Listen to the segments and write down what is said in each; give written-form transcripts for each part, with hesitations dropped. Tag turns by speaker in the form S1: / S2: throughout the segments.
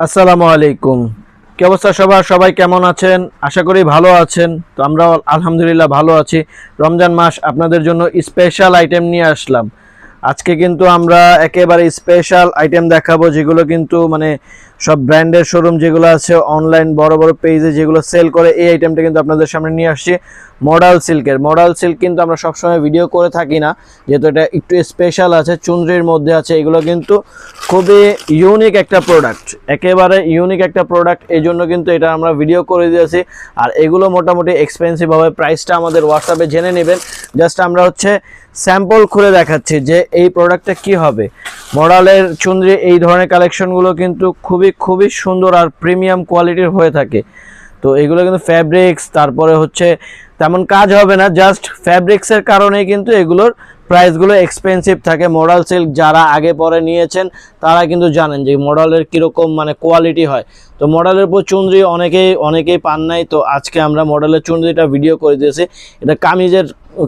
S1: আসসালামু আলাইকুম। কি অবস্থা সবার? সবাই কেমন আছেন? আশা করি ভালো আছেন। তো আমরা আলহামদুলিল্লাহ ভালো আছি। রমজান মাস আপনাদের জন্য স্পেশাল আইটেম নিয়ে আসলাম। আজকে কিন্তু আমরা একেবারে স্পেশাল আইটেম দেখাবো, যেগুলো কিন্তু মানে সব ব্র্যান্ডের শোরুম যেগুলো আছে অনলাইন বড় বড় পেজে যেগুলো সেল করে, এই আইটেমটা কিন্তু আপনাদের সামনে নিয়ে আসছি। মডাল সিল্কের মডাল সিল্ক কিন্তু আমরা সবসময় ভিডিও করে থাকি না, যেহেতু এটা একটু স্পেশাল আছে, চুনরির মধ্যে আছে। এগুলো কিন্তু খুবই ইউনিক একটা প্রোডাক্ট, একেবারে ইউনিক একটা প্রোডাক্ট, এই জন্য কিন্তু এটা আমরা ভিডিও করে দিয়েছি। আর এগুলো মোটামুটি এক্সপেন্সিভ হবে, প্রাইসটা আমাদের হোয়াটসঅ্যাপে জেনে নেবেন। জাস্ট আমরা স্যাম্পল খুলে দেখাচ্ছি যে এই প্রোডাক্টটা কি হবে। মডালের চুনরি এই ধরনের কালেকশনগুলো কিন্তু খুবই খুবই সুন্দর আর প্রিমিয়াম কোয়ালিটির হয়ে থাকে। তো এগুলো কিন্তু ফ্যাব্রিক্স, তারপরে তেমন কাজ হবে না, জাস্ট ফ্যাব্রিক্সের কারণেই কিন্তু এগুলোর প্রাইসগুলো এক্সপেন্সিভ থাকে। মডাল সিল্ক যারা আগে পরে নিয়েছেন তারা কিন্তু জানেন যে মডালের কীরকম মানে কোয়ালিটি হয়। তো মডালের উপর চুনরি অনেকেই পান নাই, তো আজকে আমরা মডেলের চুনরিটা ভিডিও করে দিয়েছি। এটা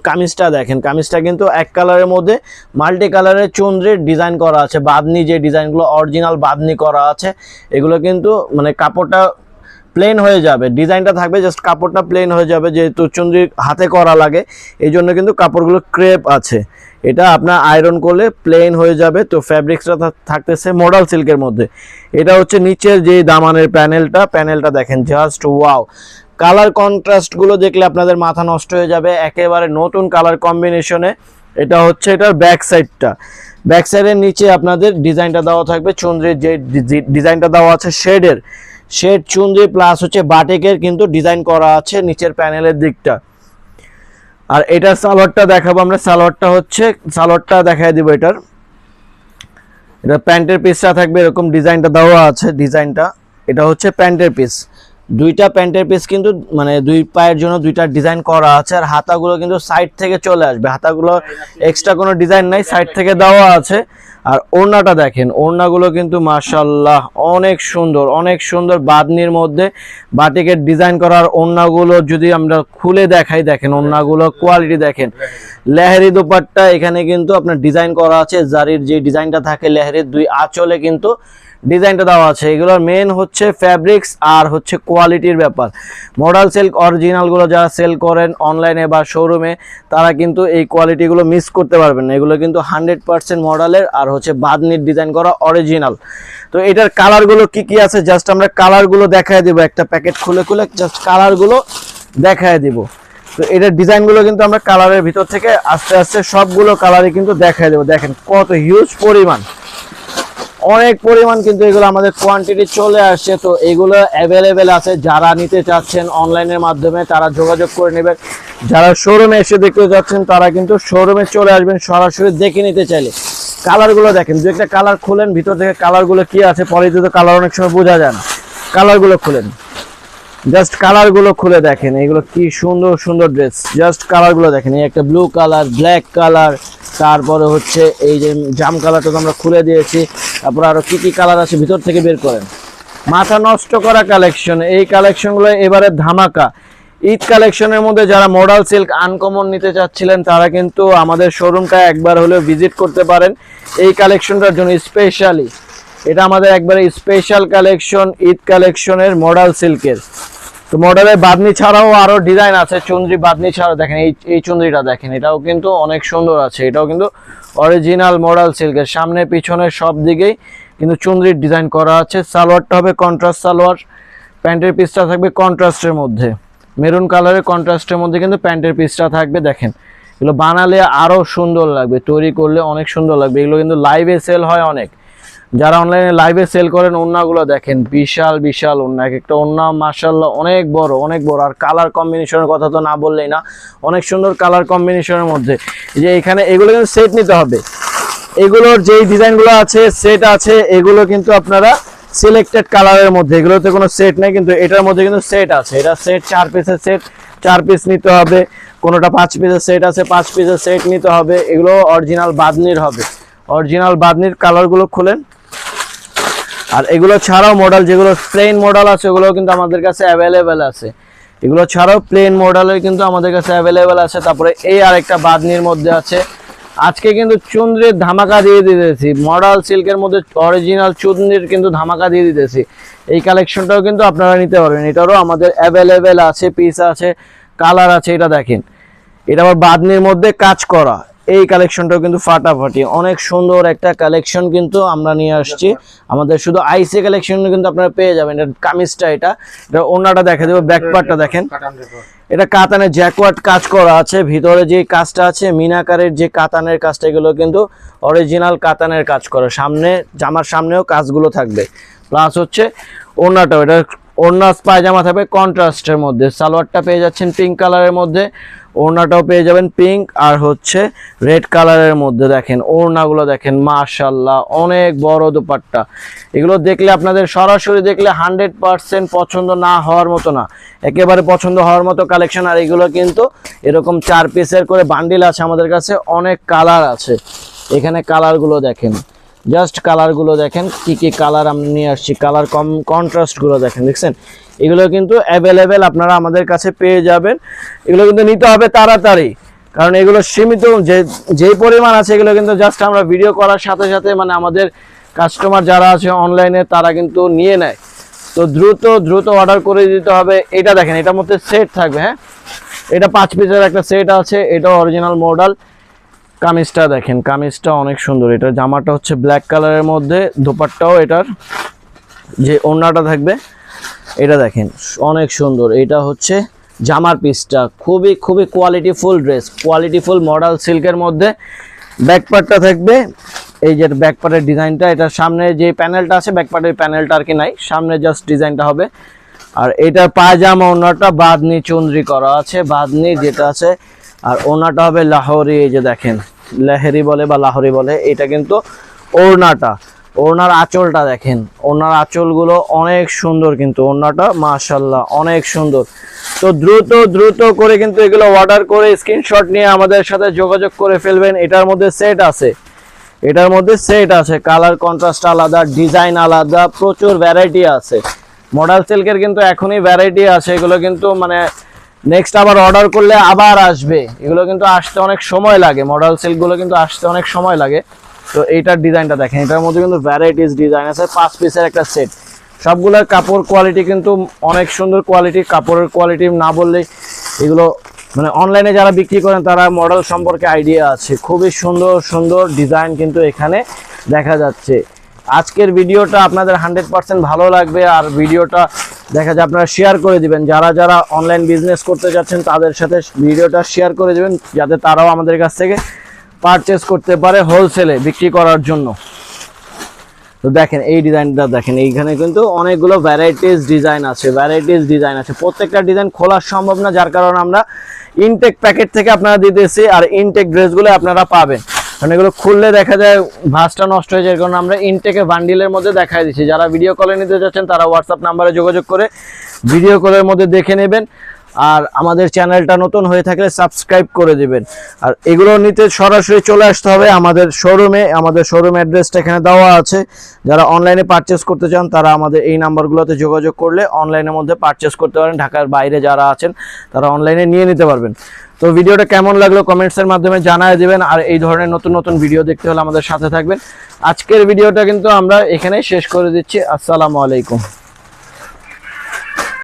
S1: কামিজটা দেখেন, কামিজটা কিন্তু এক কালারের মধ্যে মাল্টি কালারের চুনরির ডিজাইন করা আছে। বাঁধনি যে ডিজাইনগুলো অরিজিনাল বাঁধনি করা আছে, এগুলো কিন্তু মানে কাপড়টা প্লেন হয়ে যাবে, ডিজাইনটা থাকবে, জাস্ট কাপড়টা প্লেন হয়ে যাবে, যেহেতু চুনরি হাতে করা লাগে এই জন্য কিন্তু কাপড়গুলো ক্রেপ আছে। এটা আপনার আয়রন করলে প্লেন হয়ে যাবে। তো ফ্যাব্রিক্সটা থাকতেছে মডাল সিল্কের মধ্যে। এটা নিচের যে দামানের প্যানেলটা দেখেন, জাস্ট ওয়াও। কালার কন্ট্রাস্টগুলো দেখলে আপনাদের মাথা নষ্ট হয়ে যাবে, একেবারে নতুন কালার কম্বিনেশনে। এটার ব্যাক সাইডের নিচে আপনাদের ডিজাইনটা দেওয়া থাকবে, চুনরির যে ডিজাইনটা দেওয়া আছে শেড চুনরি প্লাস বাটিকের কিন্তু ডিজাইন করা আছে নিচের প্যানেলের দিকটা। আর এটার সালোয়ারটা দেখাবো আমরা। সালোয়ারটা দেখাই দিব। এটা প্যান্টের পিসটা থাকবে, এরকম ডিজাইনটা দেওয়া আছে। এটা প্যান্টের পিস, দুইটা প্যান্টের পিস কিন্তু মানে দুই পায়ের জন্য দুইটা ডিজাইন করা আছে। আর হাতাগুলো কিন্তু সাইড থেকে চলে আসবে, হাতাগুলো এক্সট্রা কোনো ডিজাইন নাই, সাইড থেকে দেওয়া আছে। আর ওড়নাটা দেখেন, ওড়নাগুলো কিন্তু মাশাআল্লাহ অনেক সুন্দর বাঁধনির মধ্যে বাটিকের ডিজাইন করার ওড়নাগুলো যদি আমরা খুলে দেখাই, দেখেন ওড়নাগুলো কোয়ালিটি দেখেন। লেহেরি দোপাট্টা এখানে কিন্তু আপনার ডিজাইন করা আছে, জারির যে ডিজাইনটা থাকে লেহেরির দুই আঁচলে কিন্তু ডিজাইনটা দেওয়া আছে। এগুলোর মেন ফ্যাব্রিক্স আর কোয়ালিটির ব্যাপার। মডাল সিল্ক অরিজিনালগুলো যারা সেল করেন অনলাইনে বা শোরুমে, তারা কিন্তু এই কোয়ালিটিগুলো মিস করতে পারবেন না। এগুলো কিন্তু 100% মডেলের আর বাঁধনির ডিজাইন করা অরিজিনাল। তো এটার কালারগুলো কি আছে জাস্ট আমরা কালারগুলো দেখায় দিব, একটা প্যাকেট খুলে জাস্ট কালারগুলো দেখায় দিব। তো এটার ডিজাইনগুলো কিন্তু আমরা কালারের ভিতর থেকে আস্তে আস্তে সবগুলো কালারই কিন্তু দেখায় দেবো। দেখেন কত হিউজ পরিমাণ, অনেক পরিমাণ কিন্তু এগুলো আমাদের কোয়ান্টিটি চলে আসছে। তো এগুলো অ্যাভেলেবেল আছে, যারা নিতে চাচ্ছেন অনলাইনের মাধ্যমে তারা যোগাযোগ করে নেবেন। যারা শোরুমে এসে দেখতে যাচ্ছেন তারা কিন্তু শোরুমে চলে আসবেন সরাসরি দেখে নিতে চাইলে। কালারগুলো দেখেন, দু একটা কালার খুলেন ভিতর থেকে, কালারগুলো কি আছে পরে যদি কালার অনেক সময় বোঝা যায় না। কালারগুলো খুলেন, জাস্ট কালারগুলো খুলে দেখেন, এগুলো কি সুন্দর ড্রেস। জাস্ট কালারগুলো দেখেন, এই একটা ব্লু কালার, ব্ল্যাক কালার, তারপরে এই যে জাম কালারটা তো আমরা খুলে দিয়েছি। তারপর আরো কি কালার আছে ভিতর থেকে বের করেন। মাথা নষ্ট করা কালেকশন, এই কালেকশনগুলো এবারে ধামাকা। ঈদ কালেকশনের মধ্যে যারা মডাল সিল্ক আনকমন নিতে চাচ্ছিলেন তারা কিন্তু আমাদের শোরুমটা একবার হলেও ভিজিট করতে পারেন এই কালেকশনটার জন্য স্পেশালি। এটা আমাদের একবারে স্পেশাল কালেকশন, ঈদ কালেকশনের মডাল সিল্কের। তো মডেলের বাঁধনি ছাড়াও আরো ডিজাইন আছে, চুনরি বাঁধনি ছাড়াও দেখেন, এই চুনরিটা দেখেন, এটাও কিন্তু অনেক সুন্দর আছে। এটাও কিন্তু অরিজিনাল মডেল সিল্কের, সামনে পিছনে সব দিকেই কিন্তু চুনরির ডিজাইন করা আছে। সালোয়ারটা হবে কন্ট্রাস্ট সালোয়ার, প্যান্টের পিসটা থাকবে কন্ট্রাস্টের মধ্যে, মেরুন কালারের কন্ট্রাস্টের মধ্যে কিন্তু প্যান্টের পিসটা থাকবে। দেখেন এগুলো বানালে আরো সুন্দর লাগবে, তৈরি করলে অনেক সুন্দর লাগবে। এগুলো কিন্তু লাইভে সেল হয় অনেক, যারা অনলাইনে লাইভে সেল করেন। ওড়নাগুলো দেখেন, বিশাল ওড়না, এক একটা ওড়না মাশাআল্লাহ অনেক বড়। আর কালার কম্বিনেশনের কথা তো না বললেই না, অনেক সুন্দর কালার কম্বিনেশনের মধ্যে। যে এখানে এগুলো কিন্তু সেট নিতে হবে, এগুলোর যেই ডিজাইনগুলো আছে সেট আছে, এগুলো কিন্তু আপনারা সিলেক্টেড কালারের মধ্যে, এগুলোতে কোনো সেট নেই, কিন্তু এটার মধ্যে কিন্তু সেট আছে। এটা সেট 4 পিসের সেট, 4 পিস নিতে হবে। কোনোটা 5 পিসের সেট আছে, 5 পিসের সেট নিতে হবে। এগুলো অরিজিনাল বাঁধনির হবে, অরিজিনাল বাঁধনির। কালারগুলো খুলেন। আর এগুলো ছাড়াও মডেল যেগুলো প্লেন মডেল আছে ওগুলো কিন্তু আমাদের কাছে অ্যাভেলেবেল আছে। এগুলো ছাড়াও প্লেন মডেলের কিন্তু আমাদের কাছে অ্যাভেলেবেল আছে। তারপরে এই আরেকটা বাঁধনির মধ্যে আছে, আজকে কিন্তু চুনরির ধামাকা দিয়ে দিতেছি, মডাল সিল্কের মধ্যে অরিজিনাল চুনরির কিন্তু ধামাকা দিয়ে দিতেছি। এই কালেকশনটাও কিন্তু আপনারা নিতে পারবেন, এটারও আমাদের অ্যাভেলেবেল আছে, পিস আছে, কালার আছে। এটা দেখেন, এটা আবার বাদনির মধ্যে কাজ করা, এই কালেকশনটাও কিন্তু ফাটাফাটি, অনেক সুন্দর একটা কালেকশন কিন্তু আমরা নিয়ে আসছি। আমাদের শুধু আইসি কালেকশন কিন্তু আপনারা পেয়ে যাবেন। এটা কামিজটা, এটা ওড়নাটা দেখা দেবো, ব্যাক পার্টটা দেখেন, এটা কাতানের জ্যাকওয়ার্ড কাজ করা আছে, ভিতরে যে কাজটা আছে মিনাকারের যে কাতানের কাজটা, এগুলো কিন্তু অরিজিনাল কাতানের কাজ করা। সামনে জামার সামনেও কাজগুলো থাকবে, প্লাস হচ্ছে ওড়নাটাও, এটা ওড়না পায়জামা থাকবে কন্ট্রাস্টের মধ্যে। সালোয়ারটা পেয়ে যাচ্ছেন পিঙ্ক কালারের মধ্যে, ওড়নাটাও পেয়ে যাবেন পিঙ্ক আর হচ্ছে রেড কালারের মধ্যে। দেখেন ওড়নাগুলো দেখেন, মাশাআল্লাহ অনেক বড় দোপাট্টা। এগুলো দেখলে আপনাদের সরাসরি দেখলে 100% পছন্দ না হওয়ার মতো না, একেবারে পছন্দ হওয়ার মতো কালেকশন। আর এগুলো কিন্তু এরকম 4 পিসের করে বান্ডিল আছে আমাদের কাছে, অনেক কালার আছে। এখানে কালারগুলো দেখেন, জাস্ট কালারগুলো দেখেন কি কি কালার আমি নিয়ে আসছি, কালার কন্ট্রাস্টগুলো দেখেন, দেখছেন? এগুলো কিন্তু অ্যাভেলেবেল আপনারা আমাদের কাছে পেয়ে যাবেন। এগুলো কিন্তু নিতে হবে তাড়াতাড়ি, কারণ এগুলো সীমিত যেই পরিমাণ আছে, এগুলো কিন্তু জাস্ট আমরা ভিডিও করার সাথে সাথে মানে আমাদের কাস্টমার যারা আছে অনলাইনে তারা কিন্তু নিয়ে নেয়। তো দ্রুত অর্ডার করে দিতে হবে। এটা দেখেন, এটার মধ্যে সেট থাকবে, হ্যাঁ, এটা 5 পিসের একটা সেট আছে, এটাও অরিজিনাল মডেল। কামিজটা দেখেন, কামিজটা অনেক সুন্দর। এটা জামাটা হচ্ছে ব্ল্যাক কালারের মধ্যে, দোপাট্টাও এটার যে ওড়নাটা থাকবে এটা দেখেন অনেক সুন্দর। এটা হচ্ছে জামার পিসটা, খুবই কোয়ালিটিফুল ড্রেস, কোয়ালিটিফুল মডেল সিল্কের মধ্যে। ব্যাক পার্টটা থাকবে, এই যে ব্যাক পার্টের ডিজাইনটা, এটা সামনে যে প্যানেলটা আছে ব্যাক পার্টের প্যানেলটা আর কি নাই, সামনে জাস্ট ডিজাইনটা হবে। আর এটার পায়জামা ওড়নাটা বাদনি চুনরি করা আছে, বাদনি যেটা আছে। আর ওড়নাটা হবে লাহোরি, এই যে দেখেন লেহেরি বলে বা লাহোরি বলে। এটা কিন্তু ওড়নাটা, ওড়নার আঁচলটা দেখেন, ওড়নার আঁচলগুলো অনেক সুন্দর কিন্তু, ওড়নাটা মাশাআল্লাহ অনেক সুন্দর। তো দ্রুত করে কিন্তু এগুলো অর্ডার করে স্ক্রিনশট নিয়ে আমাদের সাথে যোগাযোগ করে ফেলবেন। এটার মধ্যে সেট আছে, এটার মধ্যে সেট আছে, কালার কন্ট্রাস্ট আলাদা, ডিজাইন আলাদা, প্রচুর ভ্যারাইটি আছে। মডেল সিল্কের কিন্তু এখনই ভ্যারাইটি আছে, এগুলো কিন্তু মানে নেক্সট আবার অর্ডার করলে আবার আসবে, এগুলো কিন্তু আসতে অনেক সময় লাগে, মডেল সিল্কগুলো কিন্তু আসতে অনেক সময় লাগে। তো এইটার ডিজাইনটা দেখেন, এটার মধ্যে কিন্তু ভ্যারাইটিস ডিজাইন আছে, 5 পিসের একটা সেট। সবগুলোর কাপড় কোয়ালিটি কিন্তু অনেক সুন্দর কোয়ালিটি, কাপড়ের কোয়ালিটি না বললেই এগুলো মানে অনলাইনে যারা বিক্রি করেন তারা মডেল সম্পর্কে আইডিয়া আছে। খুবই সুন্দর ডিজাইন কিন্তু এখানে দেখা যাচ্ছে। আজকের ভিডিওটা আপনাদের 100% ভালো লাগবে, আর ভিডিওটা দেখা যায় আপনারা শেয়ার করে দিবেন, যারা অনলাইন বিজনেস করতে যাচ্ছেন তাদের সাথে ভিডিওটা শেয়ার করে দিবেন, যাতে তারাও আমাদের কাছ থেকে পারচেস করতে পারে হোলসেলে বিক্রি করার জন্য। তো দেখেন এই ডিজাইনটা দেখেন, এইখানে কিন্তু অনেকগুলো ভ্যারাইটিস ডিজাইন আছে, প্রত্যেকটা ডিজাইন খোলা সম্ভব না, যার কারণে আমরা ইনটেক প্যাকেট থেকে আপনারা দিতেছি। আর ইনটেক ড্রেসগুলো আপনারা পাবেন, কারণ এগুলো খুললে দেখা যায় ভাঁজটা নষ্ট হয়ে যায়, কারণ আমরা ইনটেকে বান্ডিলের মধ্যে দেখাই দিচ্ছি। যারা ভিডিও কলে নিতে যাচ্ছেন তারা হোয়াটসঅ্যাপ নাম্বারে যোগাযোগ করে ভিডিও কলের মধ্যে দেখে নেবেন। আর আমাদের চ্যানেলটা নতুন হয়ে থাকলে সাবস্ক্রাইব করে দিবেন। আর এগুলো নিতে সরাসরি চলে আসতে হবে আমাদের শোরুমে, আমাদের শোরুম অ্যাড্রেসটা এখানে দেওয়া আছে। যারা অনলাইনে পারচেস করতে চান তারা আমাদের এই নাম্বারগুলোতে যোগাযোগ করলে অনলাইনের মধ্যে পারচেস করতে পারেন। ঢাকার বাইরে যারা আছেন তারা অনলাইনে নিয়ে নিতে পারবেন। তো ভিডিওটা কেমন লাগলো কমেন্টসের মাধ্যমে জানায় দিবেন। আর এই ধরনের নতুন ভিডিও দেখতে হলে আমাদের সাথে থাকবেন। আজকের ভিডিওটা কিন্তু আমরা এখানেই শেষ করে দিচ্ছি। আসসালামু আলাইকুম।